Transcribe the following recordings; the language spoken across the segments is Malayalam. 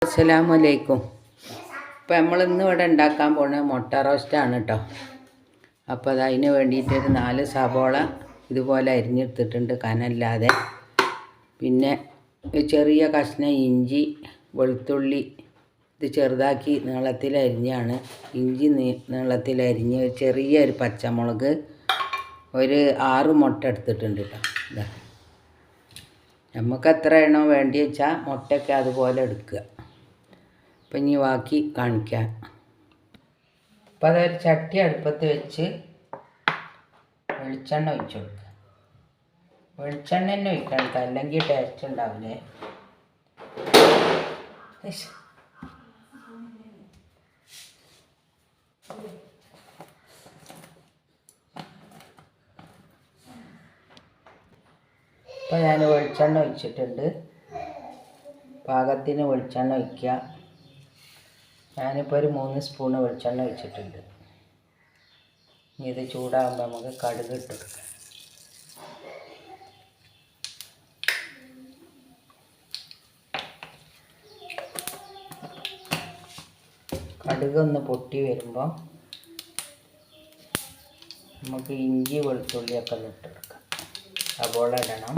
അസ്സലാമു അലൈക്കും. ഇപ്പോൾ നമ്മളിന്ന് ഇവിടെ ഉണ്ടാക്കാൻ പോകുന്നത് മുട്ട റോസ്റ്റാണ് കേട്ടോ. അപ്പോൾ അത് അതിന് വേണ്ടിയിട്ടൊരു 4 സവോള ഇതുപോലെ അരിഞ്ഞെടുത്തിട്ടുണ്ട്, കനല്ലാതെ. പിന്നെ ചെറിയ കഷ്ണം ഇഞ്ചി, വെളുത്തുള്ളി ഇത് ചെറുതാക്കി നീളത്തിലരിഞ്ഞാണ്. ഇഞ്ചി നീളത്തിലരിഞ്ഞ് ചെറിയൊരു പച്ചമുളക്, ഒരു 6 മുട്ട എടുത്തിട്ടുണ്ട് കേട്ടോ. ഇതാ, നമുക്ക് എത്രയാണോ വേണ്ടി വെച്ചാൽ മുട്ടയൊക്കെ അതുപോലെ എടുക്കുക. അപ്പം ഇനി ബാക്കി കാണിക്കാം. അപ്പം അതൊരു ചട്ടി അടുപ്പത്ത് വെച്ച് വെളിച്ചെണ്ണ ഒഴിച്ചു കൊടുക്കുക. വെളിച്ചെണ്ണ തന്നെ ഒഴിക്കണം, അല്ലെങ്കിൽ ടേസ്റ്റ് ഉണ്ടാവില്ലേ. ഇപ്പം ഞാൻ വെളിച്ചെണ്ണ ഒഴിച്ചിട്ടുണ്ട്. പാകത്തിന് വെളിച്ചെണ്ണ ഒഴിക്കുക. ഞാനിപ്പോൾ ഒരു 3 സ്പൂണ് വെളിച്ചെണ്ണ ഒഴിച്ചിട്ടുണ്ട്. ഇനി ഇത് ചൂടാകുമ്പോൾ നമുക്ക് കടുക് ഇട്ട് കൊടുക്കാം. കടുക് ഒന്ന് പൊട്ടി വരുമ്പോൾ നമുക്ക് ഇഞ്ചി വെളുത്തുള്ളിയൊക്കെ ഒന്ന് ഇട്ട് കൊടുക്കാം. സവോള ഇടണം.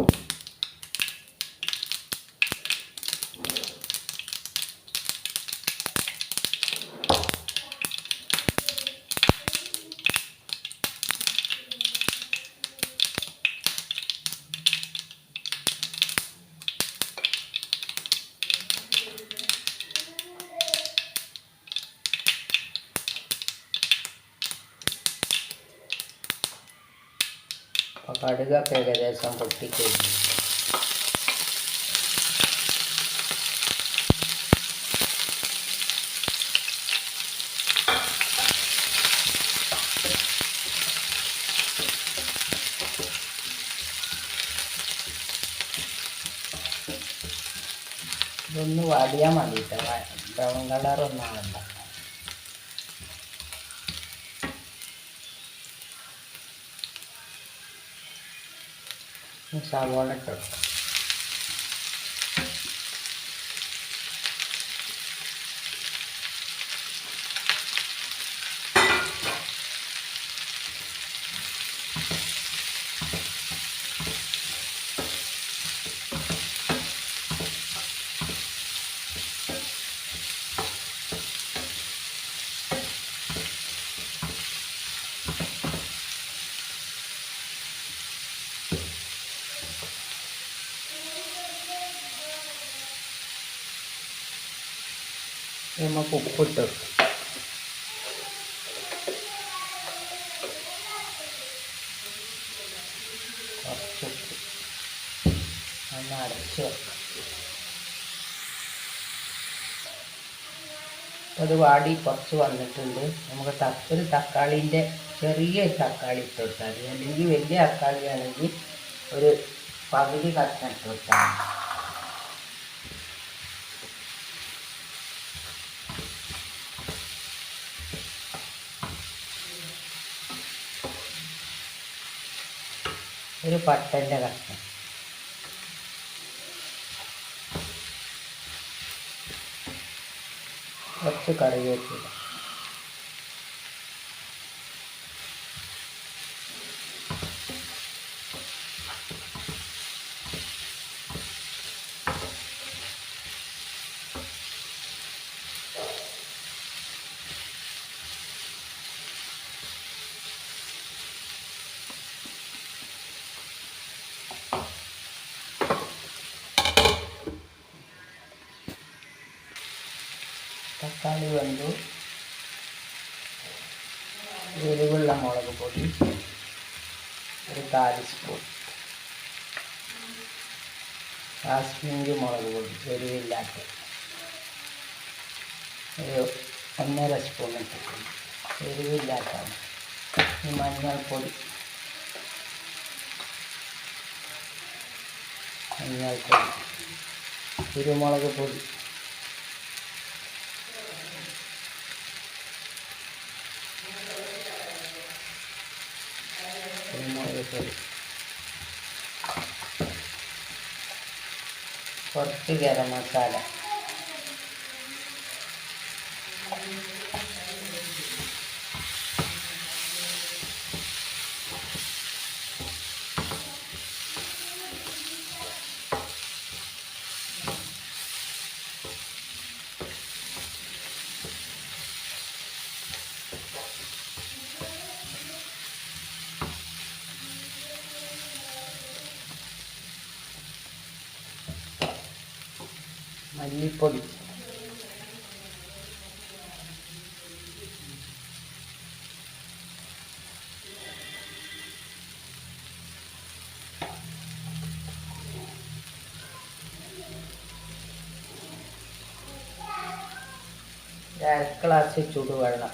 അപ്പോൾ കടുകൊക്കെ ഏകദേശം പൊട്ടിക്കഴിഞ്ഞു. ഇതൊന്ന് വാടിയാൽ മതി കേട്ടോ, ബ്രൗൺ കളറൊന്നും ആവണ്ട. സവോള ഇട്ട് കൊടുക്കാം. നമുക്ക് ഉപ്പിട്ട് വെക്കാം. കുറച്ച് ഉപ്പ് ഒന്ന് അടച്ച് വെക്കാം. അത് വാടി കുറച്ച് വന്നിട്ടുണ്ട്. നമുക്ക് ഒരു തക്കാളീൻ്റെ ചെറിയൊരു തക്കാളി ഇട്ട് കൊടുത്താൽ മതി, അല്ലെങ്കിൽ വലിയ തക്കാളി ആണെങ്കിൽ ഒരു പകുതി കഷ്ണം ഇട്ട് കൊടുത്താൽ മതി. ഒരു പട്ടൻ്റെ കഷ്ണം, കുറച്ച് കറിവേപ്പില, തക്കാളി വെന്തു. എരിവുള്ള മുളക് പൊടി ഒരു 4 സ്പൂൺ, കാശ്മീരി മുളക് പൊടി എരിവില്ലാത്ത ഒരു 1.5 സ്പൂൺ ഇട്ടിട്ടുണ്ട്, എരിവില്ലാത്ത. മഞ്ഞൾപ്പൊടി കുരുമുളക് പൊടി, കുറച്ച് ഗരം മസാല, മല്ലിപ്പൊടി, അര ഗ്ലാസ് ചൂടുവെള്ളം,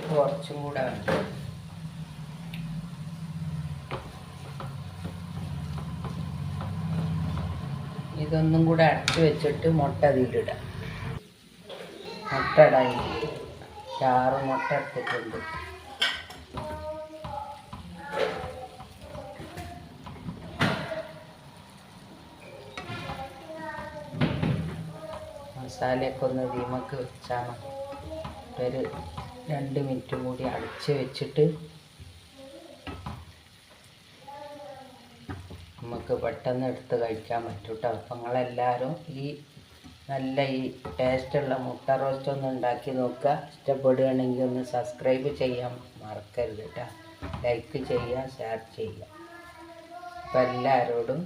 കുറച്ചും കൂടെ വേണം. ഇതൊന്നും കൂടെ അടച്ച് വെച്ചിട്ട് മുട്ട അതിലിടാം. മുട്ട ഇടാൻ 6 മുട്ട എടുത്തിട്ടുണ്ട്. മസാലയൊക്കെ ഒന്ന് ദീമക്ക് വെച്ചാൽ ഒരു 2 മിനിറ്റും കൂടി അടച്ച് വെച്ചിട്ട് നമുക്ക് പെട്ടെന്ന് എടുത്ത് കഴിക്കാൻ പറ്റും കേട്ടോ. അപ്പം നിങ്ങളെല്ലാവരും നല്ല ഈ ടേസ്റ്റുള്ള മുട്ട റോസ്റ്റ് ഒന്ന് ഉണ്ടാക്കി നോക്കുക. ഇഷ്ടപ്പെടുകയാണെങ്കിൽ ഒന്ന് സബ്സ്ക്രൈബ് ചെയ്യാൻ മറക്കരുത് കേട്ടോ. ലൈക്ക് ചെയ്യുക, ഷെയർ ചെയ്യുക. അപ്പം എല്ലാവരോടും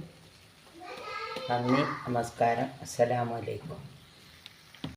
നന്ദി, നമസ്കാരം, അസ്സലാമു അലൈക്കും.